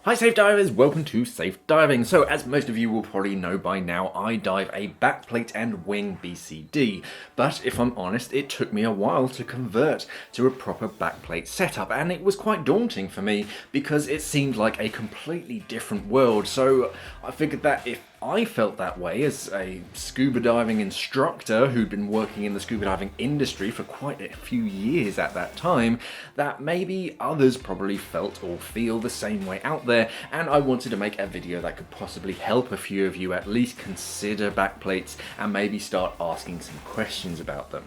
Hi Safe Divers, welcome to Safe Diving. So as most of you will probably know by now, I dive a backplate and wing BCD, but if I'm honest, it took me a while to convert to a proper backplate setup, and it was quite daunting for me because it seemed like a completely different world. So I figured that if I felt that way as a scuba diving instructor who'd been working in the scuba diving industry for quite a few years at that time, that maybe others probably felt or feel the same way out there, and I wanted to make a video that could possibly help a few of you at least consider backplates and maybe start asking some questions about them.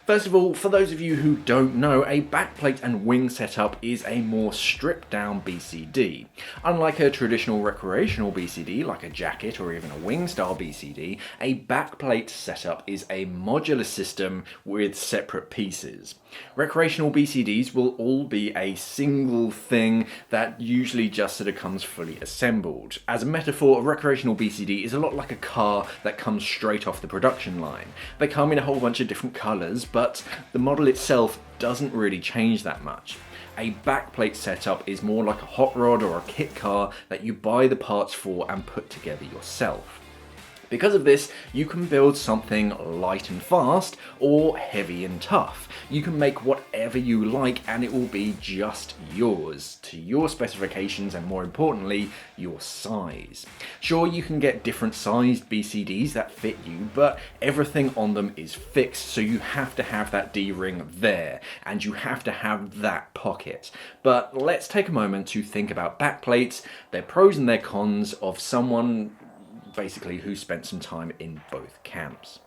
First of all, for those of you who don't know, a backplate and wing setup is a more stripped down BCD. Unlike a traditional recreational BCD, like a jacket or even a wing style BCD, a backplate setup is a modular system with separate pieces. Recreational BCDs will all be a single thing that usually just sort of comes fully assembled. As a metaphor, a recreational BCD is a lot like a car that comes straight off the production line. They come in a whole bunch of different colours, but the model itself doesn't really change that much. A backplate setup is more like a hot rod or a kit car that you buy the parts for and put together yourself. Because of this, you can build something light and fast or heavy and tough. You can make whatever you like and it will be just yours, to your specifications and more importantly, your size. Sure, you can get different sized BCDs that fit you, but everything on them is fixed, so you have to have that D-ring there and you have to have that pocket. But let's take a moment to think about backplates, their pros and their cons of someone basically who spent some time in both camps.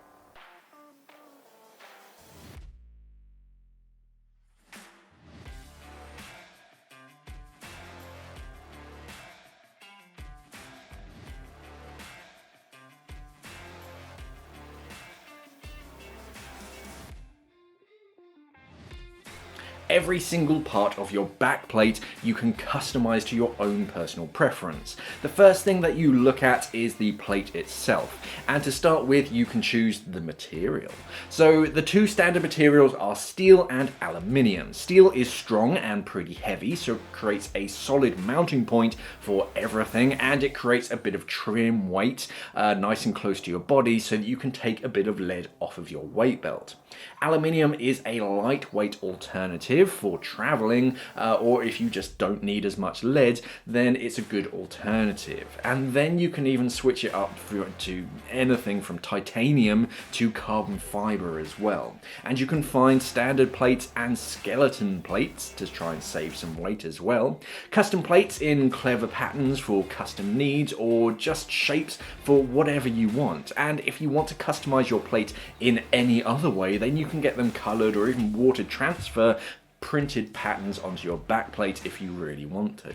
Every single part of your backplate you can customize to your own personal preference. The first thing that you look at is the plate itself, and to start with you can choose the material. So the two standard materials are steel and aluminium. Steel is strong and pretty heavy, so it creates a solid mounting point for everything, and it creates a bit of trim weight nice and close to your body so that you can take a bit of lead off of your weight belt. Aluminium is a lightweight alternative for traveling, or if you just don't need as much lead, then it's a good alternative. And then you can even switch it up to anything from titanium to carbon fiber as well. And you can find standard plates and skeleton plates to try and save some weight as well. Custom plates in clever patterns for custom needs, or just shapes for whatever you want. And if you want to customize your plate in any other way, then you can get them colored or even water transfer printed patterns onto your backplate if you really want to.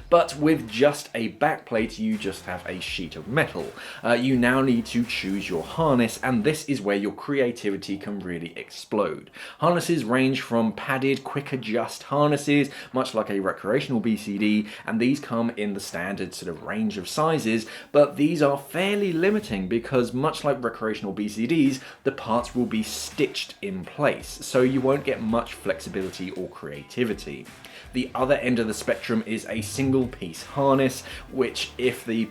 But with just a backplate, you just have a sheet of metal. You now need to choose your harness, and this is where your creativity can really explode. Harnesses range from padded, quick adjust harnesses, much like a recreational BCD, and these come in the standard sort of range of sizes, but these are fairly limiting because much like recreational BCDs, the parts will be stitched in place, so you won't get much flexibility or creativity. The other end of the spectrum is a single piece harness, which is the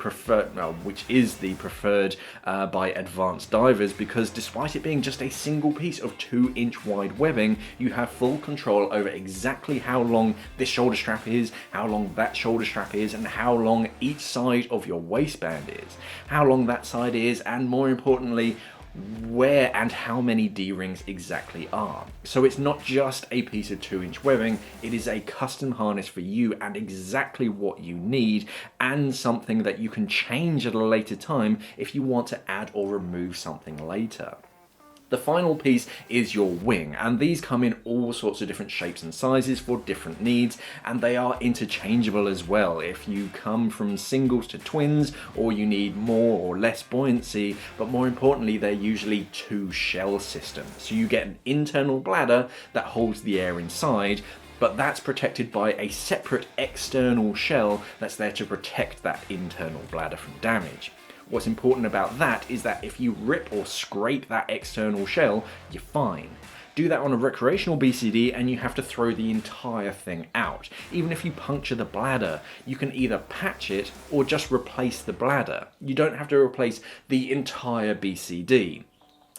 preferred by advanced divers, because despite it being just a single piece of 2-inch wide webbing, you have full control over exactly how long this shoulder strap is, how long that shoulder strap is, and how long each side of your waistband is, how long that side is, and more importantly, where and how many D-rings exactly are. So it's not just a piece of 2-inch webbing, it is a custom harness for you and exactly what you need, and something that you can change at a later time if you want to add or remove something later. The final piece is your wing, and these come in all sorts of different shapes and sizes for different needs, and they are interchangeable as well if you come from singles to twins, or you need more or less buoyancy, but more importantly they're usually two shell systems. So you get an internal bladder that holds the air inside, but that's protected by a separate external shell that's there to protect that internal bladder from damage. What's important about that is that if you rip or scrape that external shell, you're fine. Do that on a recreational BCD and you have to throw the entire thing out. Even if you puncture the bladder, you can either patch it or just replace the bladder. You don't have to replace the entire BCD.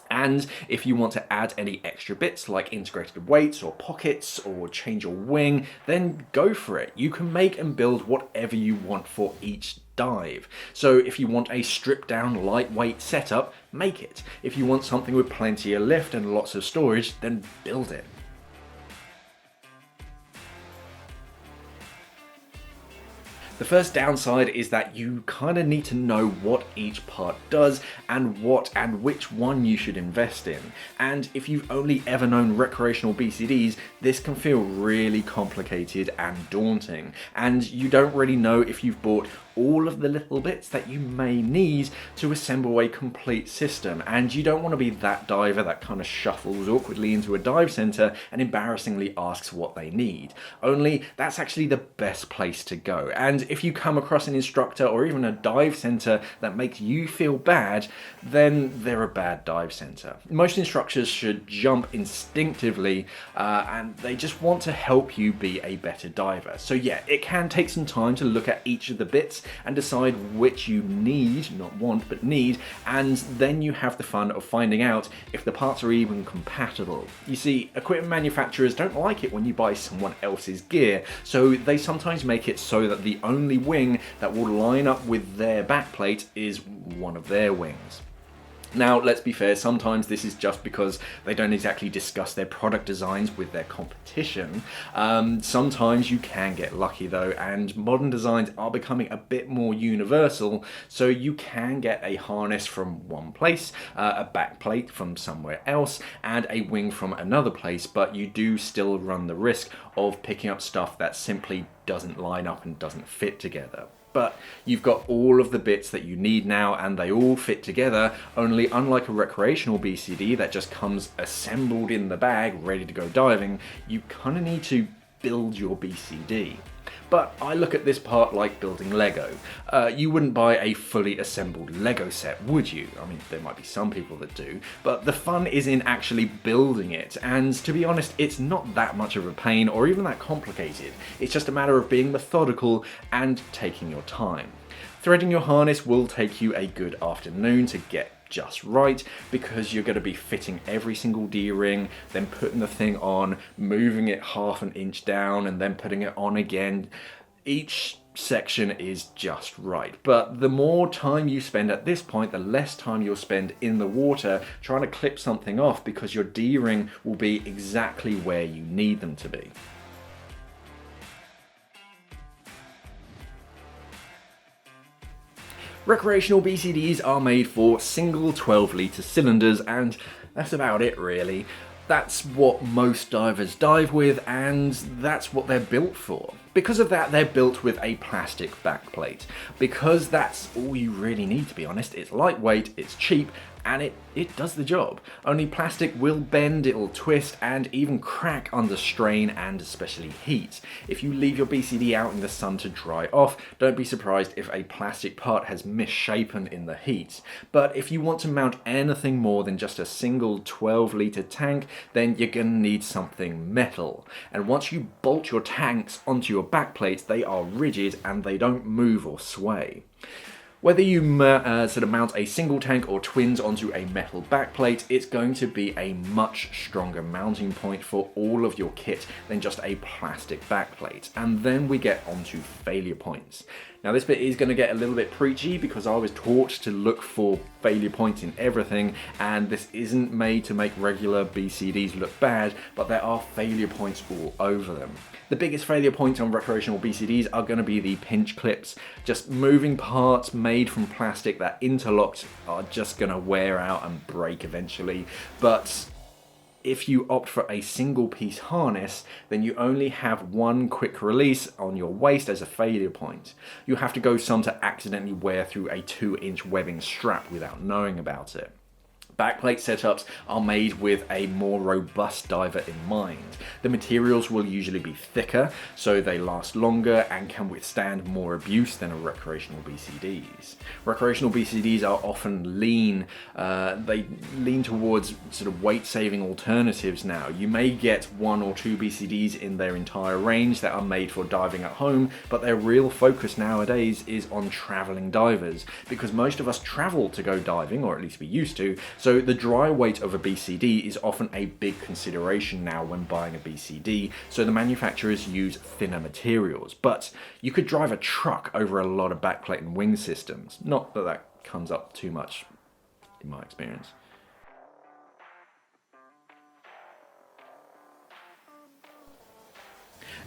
And if you want to add any extra bits like integrated weights or pockets or change your wing, then go for it. You can make and build whatever you want for each dive. So if you want a stripped down lightweight setup, make it. If you want something with plenty of lift and lots of storage, then build it. The first downside is that you kind of need to know what each part does and what and which one you should invest in. And if you've only ever known recreational BCDs, this can feel really complicated and daunting. And you don't really know if you've bought all of the little bits that you may need to assemble a complete system. And you don't want to be that diver that kind of shuffles awkwardly into a dive center and embarrassingly asks what they need. Only that's actually the best place to go. And if you come across an instructor or even a dive center that makes you feel bad, then they're a bad dive center. Most instructors should jump instinctively and they just want to help you be a better diver. So yeah, it can take some time to look at each of the bits and decide which you need, not want, but need, and then you have the fun of finding out if the parts are even compatible. You see, equipment manufacturers don't like it when you buy someone else's gear, so they sometimes make it so that the only wing that will line up with their backplate is one of their wings. Now, let's be fair, sometimes this is just because they don't exactly discuss their product designs with their competition. Sometimes you can get lucky though, and modern designs are becoming a bit more universal, so you can get a harness from one place, a backplate from somewhere else, and a wing from another place, but you do still run the risk of picking up stuff that simply doesn't line up and doesn't fit together. But you've got all of the bits that you need now and they all fit together, only unlike a recreational BCD that just comes assembled in the bag ready to go diving, you kind of need to build your BCD. But I look at this part like building Lego. You wouldn't buy a fully assembled Lego set, would you? I mean, there might be some people that do, but the fun is in actually building it. And to be honest, it's not that much of a pain or even that complicated. It's just a matter of being methodical and taking your time. Threading your harness will take you a good afternoon to get just right, because you're going to be fitting every single D-ring, then putting the thing on, moving it half an inch down, and then putting it on again. Each section is just right, but the more time you spend at this point, the less time you'll spend in the water trying to clip something off, because your D-ring will be exactly where you need them to be. Recreational BCDs are made for single 12-litre cylinders, and that's about it really. That's what most divers dive with, and that's what they're built for. Because of that, they're built with a plastic backplate. Because that's all you really need, to be honest. It's lightweight, it's cheap, and it does the job. Only plastic will bend, it'll twist, and even crack under strain and especially heat. If you leave your BCD out in the sun to dry off, don't be surprised if a plastic part has misshapen in the heat. But if you want to mount anything more than just a single 12-litre tank, then you're gonna need something metal. And once you bolt your tanks onto your backplates, they are rigid and they don't move or sway. Whether you sort of mount a single tank or twins onto a metal backplate, it's going to be a much stronger mounting point for all of your kit than just a plastic backplate. And then we get onto failure points. Now this bit is going to get a little bit preachy because I was taught to look for failure points in everything, and this isn't made to make regular BCDs look bad, but there are failure points all over them. The biggest failure points on recreational BCDs are going to be the pinch clips. Just moving parts made from plastic that interlocked are just going to wear out and break eventually. But if you opt for a single piece harness, then you only have one quick release on your waist as a failure point. You have to go some to accidentally wear through a 2-inch webbing strap without knowing about it. Backplate setups are made with a more robust diver in mind. The materials will usually be thicker, so they last longer and can withstand more abuse than a recreational BCDs. Recreational BCDs are often lean, they lean towards sort of weight-saving alternatives now. You may get 1 or 2 BCDs in their entire range that are made for diving at home, but their real focus nowadays is on traveling divers, because most of us travel to go diving, or at least we used to, so the dry weight of a BCD is often a big consideration now when buying a BCD, so the manufacturers use thinner materials. But you could drive a truck over a lot of backplate and wing systems. Not that that comes up too much in my experience.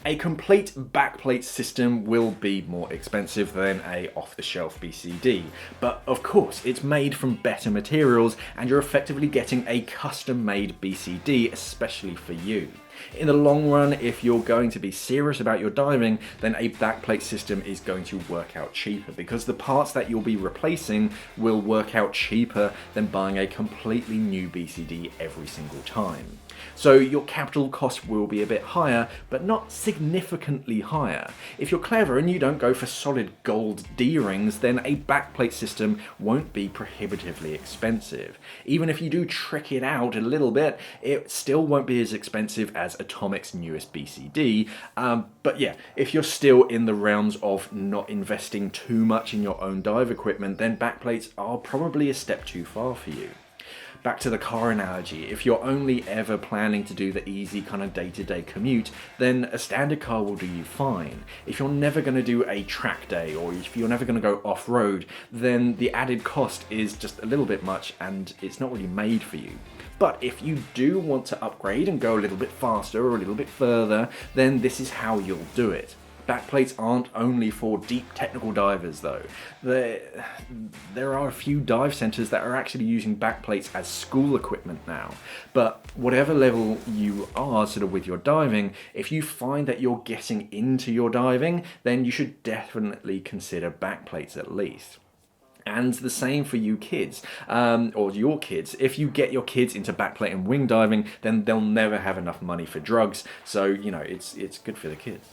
A complete backplate system will be more expensive than a off-the-shelf BCD, but of course it's made from better materials and you're effectively getting a custom-made BCD especially for you. In the long run, if you're going to be serious about your diving, then a backplate system is going to work out cheaper because the parts that you'll be replacing will work out cheaper than buying a completely new BCD every single time. So your capital cost will be a bit higher, but not significantly higher. If you're clever and you don't go for solid gold D-rings, then a backplate system won't be prohibitively expensive. Even if you do trick it out a little bit, it still won't be as expensive as Atomic's newest BCD. But yeah, if you're still in the realms of not investing too much in your own dive equipment, then backplates are probably a step too far for you. Back to the car analogy, if you're only ever planning to do the easy kind of day-to-day commute, then a standard car will do you fine. If you're never going to do a track day, or if you're never going to go off-road, then the added cost is just a little bit much and it's not really made for you. But if you do want to upgrade and go a little bit faster or a little bit further, then this is how you'll do it. Backplates aren't only for deep technical divers though. There are a few dive centres that are actually using backplates as school equipment now. But whatever level you are sort of with your diving, if you find that you're getting into your diving, then you should definitely consider backplates at least. And the same for you kids, or your kids. If you get your kids into backplate and wing diving, then they'll never have enough money for drugs. So, you know, it's good for the kids.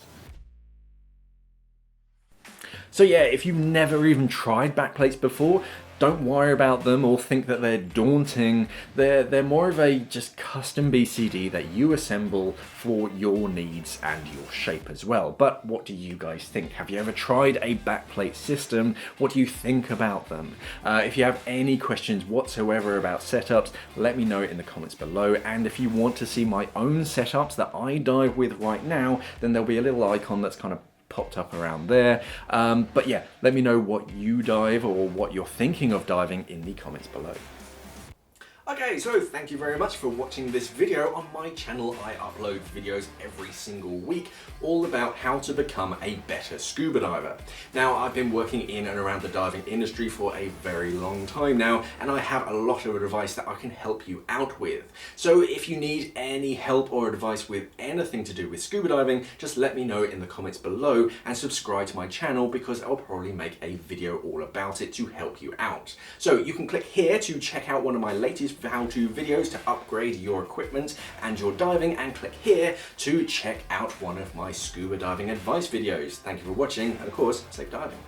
So yeah, if you've never even tried backplates before, don't worry about them or think that they're daunting. They're more of a just custom BCD that you assemble for your needs and your shape as well. But what do you guys think? Have you ever tried a backplate system? What do you think about them? If you have any questions whatsoever about setups, let me know in the comments below. And if you want to see my own setups that I dive with right now, then there'll be a little icon that's kind of popped up around there. But yeah, let me know what you dive or what you're thinking of diving in the comments below. Okay, so thank you very much for watching this video. On my channel, I upload videos every single week all about how to become a better scuba diver. Now, I've been working in and around the diving industry for a very long time now, and I have a lot of advice that I can help you out with. So if you need any help or advice with anything to do with scuba diving, just let me know in the comments below and subscribe to my channel because I'll probably make a video all about it to help you out. So you can click here to check out one of my latest how-to videos to upgrade your equipment and your diving, and click here to check out one of my scuba diving advice videos. Thank you for watching, and of course, safe diving.